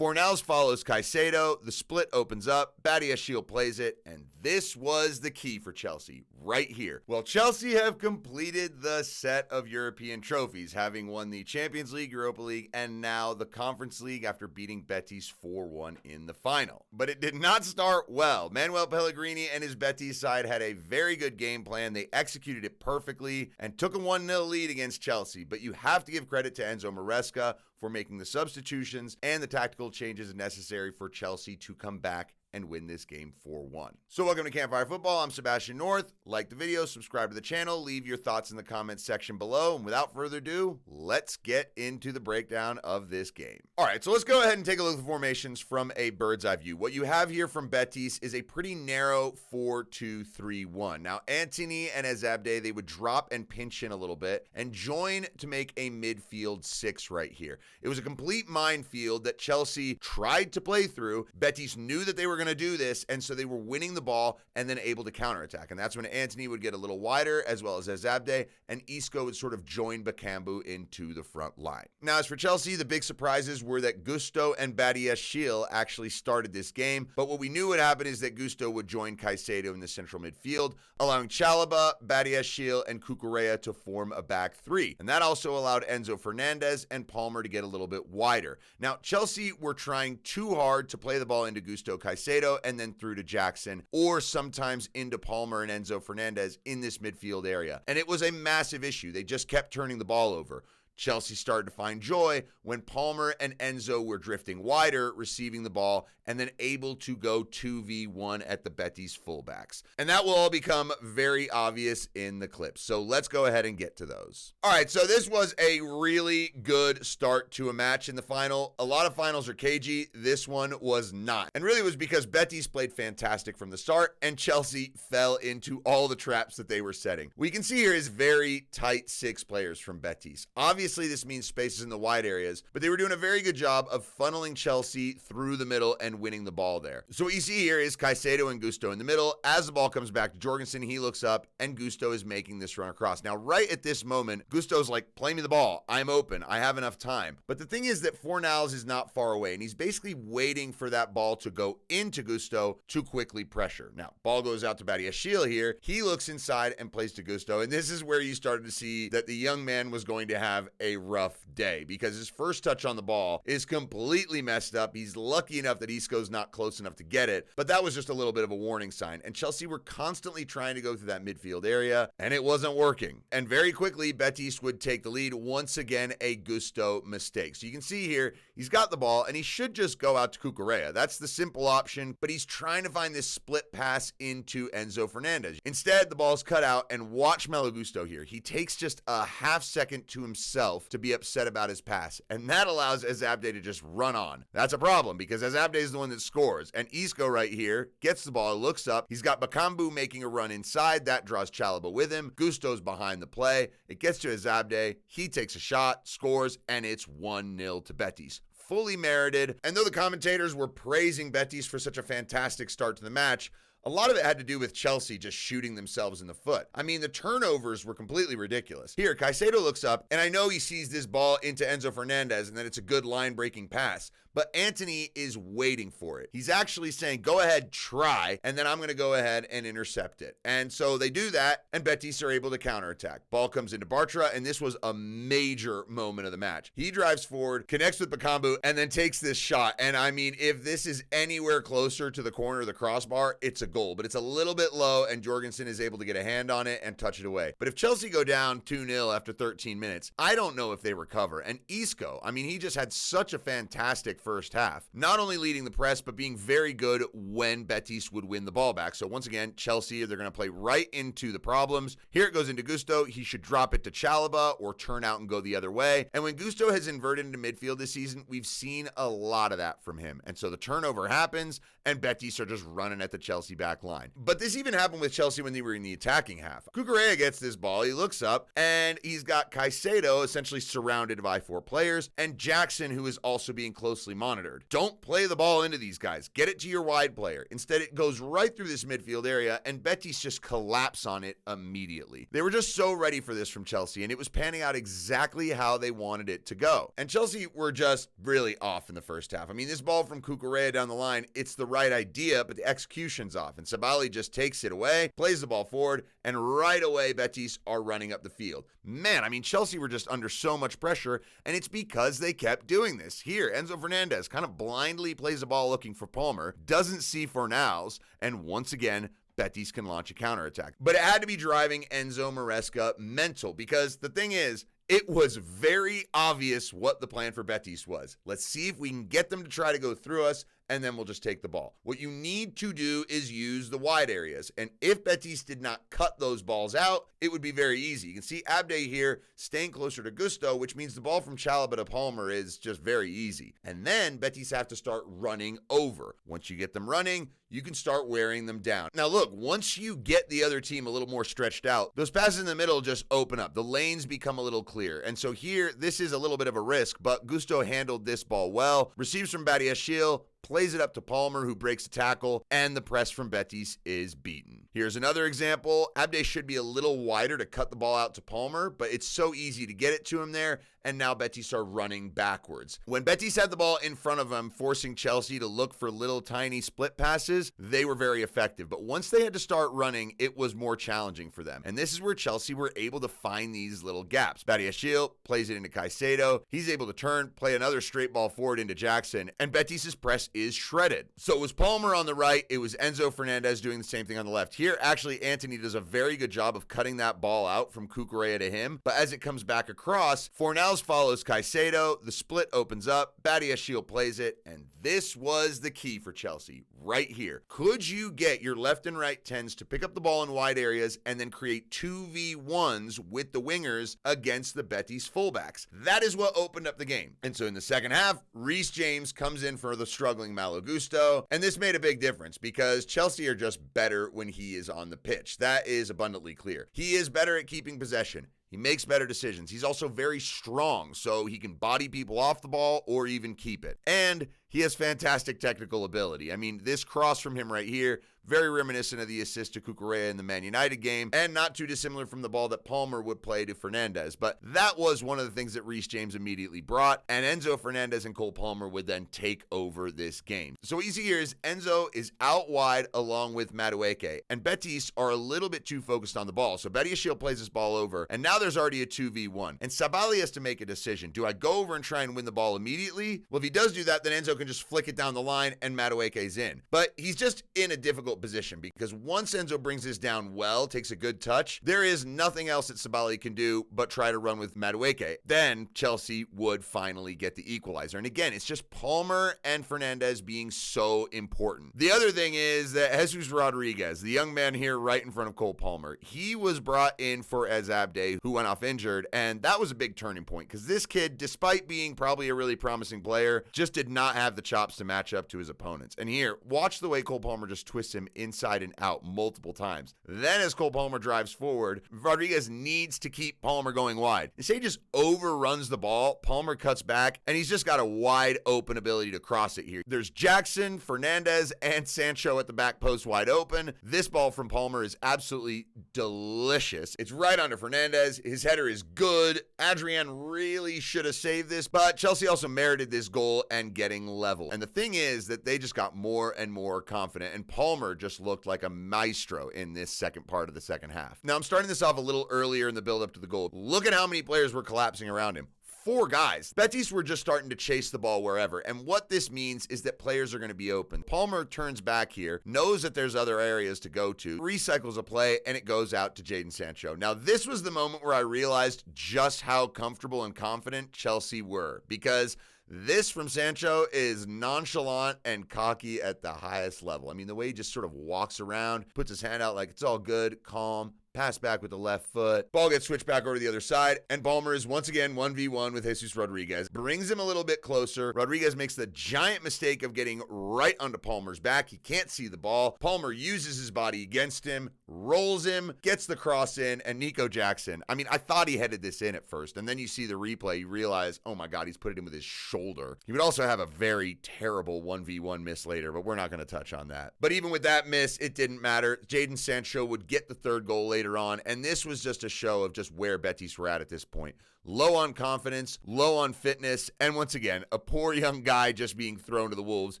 Fornals follows Caicedo, the split opens up, Badiashile plays it, and this was the key for Chelsea, right here. Well, Chelsea have completed the set of European trophies, having won the Champions League, Europa League, and now the Conference League after beating Betis 4-1 in the final. But it did not start well. Manuel Pellegrini and his Betis side had a very good game plan. They executed it perfectly and took a 1-0 lead against Chelsea. But you have to give credit to Enzo Maresca for making the substitutions and the tactical changes necessary for Chelsea to come back and win this game 4-1. So welcome to Campfire Football. I'm Sebastian North. Like the video, subscribe to the channel, leave your thoughts in the comments section below. And without further ado, let's get into the breakdown of this game. All right, so let's go ahead and take a look at the formations from a bird's eye view. What you have here from Betis is a pretty narrow 4-2-3-1. Now, Antony and Azabde, they would drop and pinch in a little bit and join to make a midfield 6 right here. It was a complete minefield that Chelsea tried to play through. Betis knew that they were going to do this, and so they were winning the ball and then able to counterattack. And that's when Antony would get a little wider, as well as Azabde, and Isco would sort of join Bakambu into the front line. Now, as for Chelsea, the big surprises were that Gusto and Badiashile actually started this game, but what we knew would happen is that Gusto would join Caicedo in the central midfield, allowing Chalobah, Badiashile, and Cucurella to form a back 3. And that also allowed Enzo Fernandez and Palmer to get a little bit wider. Now, Chelsea were trying too hard to play the ball into Gusto, Caicedo, and then through to Jackson, or sometimes into Palmer and Enzo Fernandez in this midfield area. And it was a massive issue. They just kept turning the ball over. Chelsea started to find joy when Palmer and Enzo were drifting wider, receiving the ball, and then able to go 2v1 at the Betis fullbacks. And that will all become very obvious in the clips. So let's go ahead and get to those. All right, so this was a really good start to a match in the final. A lot of finals are cagey. This one was not. And really it was because Betis played fantastic from the start and Chelsea fell into all the traps that they were setting. We can see here is very tight 6 players from Betis. Obviously, this means spaces in the wide areas, but they were doing a very good job of funneling Chelsea through the middle and winning the ball there. So what you see here is Caicedo and Gusto in the middle. As the ball comes back to Jorgensen, he looks up, and Gusto is making this run across. Now, right at this moment, Gusto's like, play me the ball. I'm open. I have enough time. But the thing is that Fornals is not far away, and he's basically waiting for that ball to go into Gusto to quickly pressure. Now, ball goes out to Badiashile here. He looks inside and plays to Gusto, and this is where you started to see that the young man was going to have a rough day because his first touch on the ball is completely messed up. He's lucky enough that Isco's not close enough to get it, but that was just a little bit of a warning sign. And Chelsea were constantly trying to go through that midfield area, and it wasn't working. And very quickly, Betis would take the lead. Once again, a Gusto mistake. So you can see here, he's got the ball, and he should just go out to Cucurella. That's the simple option, but he's trying to find this split pass into Enzo Fernandez. Instead, the ball's cut out, and watch Malo Gusto here. He takes just a half second to himself to be upset about his pass, and that allows Azabde to just run on. That's a problem because Azabde is the one that scores, and Isco right here gets the ball, looks up, he's got Bakambu making a run inside, that draws Chalobah with him, Gusto's behind the play, it gets to Azabde, he takes a shot, scores, and it's 1-0 to Betis. Fully merited, and though the commentators were praising Betis for such a fantastic start to the match, a lot of it had to do with Chelsea just shooting themselves in the foot. I mean, the turnovers were completely ridiculous. Here, Caicedo looks up, and I know he sees this ball into Enzo Fernandez, and then it's a good line-breaking pass. But Antony is waiting for it. He's actually saying, go ahead, try, and then I'm going to go ahead and intercept it. And so they do that, and Betis are able to counterattack. Ball comes into Bartra, and this was a major moment of the match. He drives forward, connects with Bakambu, and then takes this shot. And I mean, if this is anywhere closer to the corner of the crossbar, it's a goal. But it's a little bit low, and Jorgensen is able to get a hand on it and touch it away. But if Chelsea go down 2-0 after 13 minutes, I don't know if they recover. And Isco, I mean, he just had such a fantastic first half, not only leading the press, but being very good when Betis would win the ball back. So once again, Chelsea, they're going to play right into the problems. Here it goes into Gusto. He should drop it to Chalobah or turn out and go the other way. And when Gusto has inverted into midfield this season, we've seen a lot of that from him. And so the turnover happens, and Betis are just running at the Chelsea back line. But this even happened with Chelsea when they were in the attacking half. Cucurella gets this ball, he looks up, and he's got Caicedo essentially surrounded by 4 players, and Jackson, who is also being closely monitored. Don't play the ball into these guys. Get it to your wide player. Instead, it goes right through this midfield area, and Betis just collapse on it immediately. They were just so ready for this from Chelsea, and it was panning out exactly how they wanted it to go. And Chelsea were just really off in the first half. I mean, this ball from Cucurella down the line, it's the right idea, but the execution's off. And Sabali just takes it away, plays the ball forward, and right away, Betis are running up the field. Man, I mean, Chelsea were just under so much pressure, and it's because they kept doing this. Here, Enzo Fernandez kind of blindly plays the ball looking for Palmer, doesn't see Fornals, and once again, Betis can launch a counterattack. But it had to be driving Enzo Maresca mental, because the thing is, it was very obvious what the plan for Betis was. Let's see if we can get them to try to go through us, and then we'll just take the ball. What you need to do is use the wide areas. And if Betis did not cut those balls out, it would be very easy. You can see Abde here staying closer to Gusto, which means the ball from Chalobah to Palmer is just very easy. And then Betis have to start running over. Once you get them running, you can start wearing them down. Now look, once you get the other team a little more stretched out, those passes in the middle just open up. The lanes become a little clear. And so here, this is a little bit of a risk, but Gusto handled this ball well. Receives from Badiashile, plays it up to Palmer, who breaks a tackle, and the press from Betis is beaten. Here's another example. Abde should be a little wider to cut the ball out to Palmer, but it's so easy to get it to him there, and now Betis are running backwards. When Betis had the ball in front of them, forcing Chelsea to look for little tiny split passes, they were very effective. But once they had to start running, it was more challenging for them. And this is where Chelsea were able to find these little gaps. Badiashile plays it into Caicedo. He's able to turn, play another straight ball forward into Jackson, and Betis's press is shredded. So it was Palmer on the right, it was Enzo Fernandez doing the same thing on the left. Here, actually, Antony does a very good job of cutting that ball out from Cucurella to him, but as it comes back across, Fornals follows Caicedo, the split opens up, Badiashile plays it, and this was the key for Chelsea, right here. Could you get your left and right 10s to pick up the ball in wide areas and then create 2v1s with the wingers against the Betis fullbacks? That is what opened up the game. And so in the second half, Reece James comes in for the struggling Malo Gusto, and this made a big difference because Chelsea are just better when he is on the pitch. That is abundantly clear. He is better at keeping possession. He makes better decisions. He's also very strong, so he can body people off the ball or even keep it. And he has fantastic technical ability. I mean, this cross from him right here, very reminiscent of the assist to Cucurella in the Man United game, and not too dissimilar from the ball that Palmer would play to Fernandez. But that was one of the things that Reece James immediately brought, and Enzo Fernandez and Cole Palmer would then take over this game. So what you see here is Enzo is out wide along with Madueke, and Betis are a little bit too focused on the ball. So Badiashile plays this ball over, and now there's already a 2v1. And Sabali has to make a decision. Do I go over and try and win the ball immediately? Well, if he does do that, then Enzo can just flick it down the line and Madueke's in. But he's just in a difficult position because once Enzo brings this down well, takes a good touch, there is nothing else that Sabali can do but try to run with Madueke. Then Chelsea would finally get the equalizer. And again, it's just Palmer and Fernandez being so important. The other thing is that Jesus Rodriguez, the young man here right in front of Cole Palmer, he was brought in for Abde, who went off injured, and that was a big turning point because this kid, despite being probably a really promising player, just did not have the chops to match up to his opponents. And here, watch the way Cole Palmer just twists him inside and out multiple times. Then as Cole Palmer drives forward, Rodriguez needs to keep Palmer going wide. Instead, he just overruns the ball. Palmer cuts back, and he's just got a wide open ability to cross it here. There's Jackson, Fernandez, and Sancho at the back post wide open. This ball from Palmer is absolutely delicious. It's right onto Fernandez. His header is good. Adrian really should have saved this, but Chelsea also merited this goal and getting level. And the thing is that they just got more and more confident, and Palmer just looked like a maestro in this second part of the second half. Now, I'm starting this off a little earlier in the build-up to the goal. Look at how many players were collapsing around him. 4 guys. Betis were just starting to chase the ball wherever, and what this means is that players are going to be open. Palmer turns back here, knows that there's other areas to go to, recycles a play, and it goes out to Jadon Sancho. Now, this was the moment where I realized just how comfortable and confident Chelsea were, because this from Sancho is nonchalant and cocky at the highest level. I mean, the way he just sort of walks around, puts his hand out like it's all good, calm, pass back with the left foot. Ball gets switched back over to the other side, and Palmer is once again 1v1 with Jesus Rodriguez. Brings him a little bit closer. Rodriguez makes the giant mistake of getting right onto Palmer's back. He can't see the ball. Palmer uses his body against him, rolls him, gets the cross in, and Nico Jackson, I mean, I thought he headed this in at first, and then you see the replay, you realize, oh my God, he's put it in with his shoulder. He would also have a very terrible 1v1 miss later, but we're not going to touch on that. But even with that miss, it didn't matter. Jadon Sancho would get the third goal later on, and this was just a show of just where Betis were at this point. Low on confidence, low on fitness, and once again, a poor young guy just being thrown to the wolves.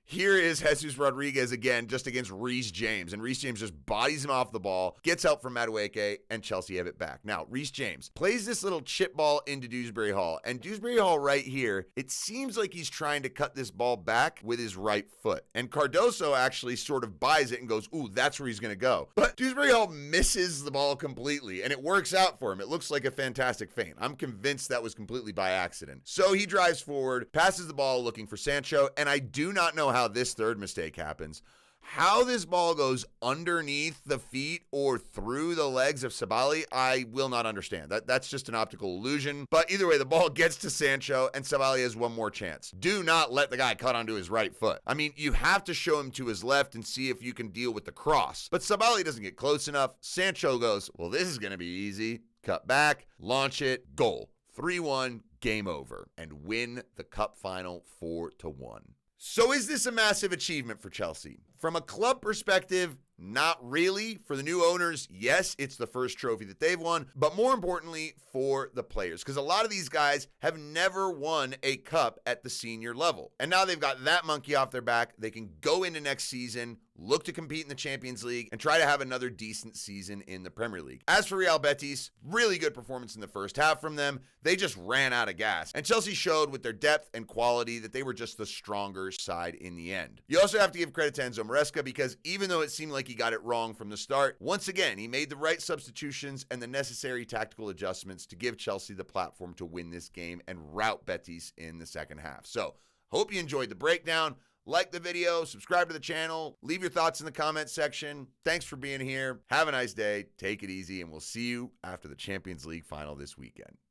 Here is Jesus Rodriguez again, just against Reece James, and Reece James just bodies him off the ball, gets help from Madueke, and Chelsea have it back. Now, Reece James plays this little chip ball into Dewsbury Hall, and Dewsbury Hall right here, it seems like he's trying to cut this ball back with his right foot, and Cardoso actually sort of buys it and goes, ooh, that's where he's going to go. But Dewsbury Hall misses the ball completely, and it works out for him. It looks like a fantastic feint. I'm convinced that was completely by accident. So he drives forward, passes the ball looking for Sancho, and I do not know how this third mistake happens. How this ball goes underneath the feet or through the legs of Sabali, I will not understand. That's just an optical illusion. But either way, the ball gets to Sancho, and Sabali has one more chance. Do not let the guy cut onto his right foot. I mean, you have to show him to his left and see if you can deal with the cross. But Sabali doesn't get close enough. Sancho goes, well, this is going to be easy. Cut back, launch it, goal. 3-1, game over, and win the cup final 4-1. So is this a massive achievement for Chelsea? From a club perspective, not really. For the new owners, yes, it's the first trophy that they've won, but more importantly for the players, because a lot of these guys have never won a cup at the senior level. And now they've got that monkey off their back. They can go into next season, look to compete in the Champions League, and try to have another decent season in the Premier League. As for Real Betis, really good performance in the first half from them. They just ran out of gas. And Chelsea showed with their depth and quality that they were just the stronger side in the end. You also have to give credit to Enzo Maresca, because even though it seemed like he got it wrong from the start, once again, he made the right substitutions and the necessary tactical adjustments to give Chelsea the platform to win this game and rout Betis in the second half. So, hope you enjoyed the breakdown. Like the video, subscribe to the channel, leave your thoughts in the comment section. Thanks for being here. Have a nice day. Take it easy, and we'll see you after the Champions League final this weekend.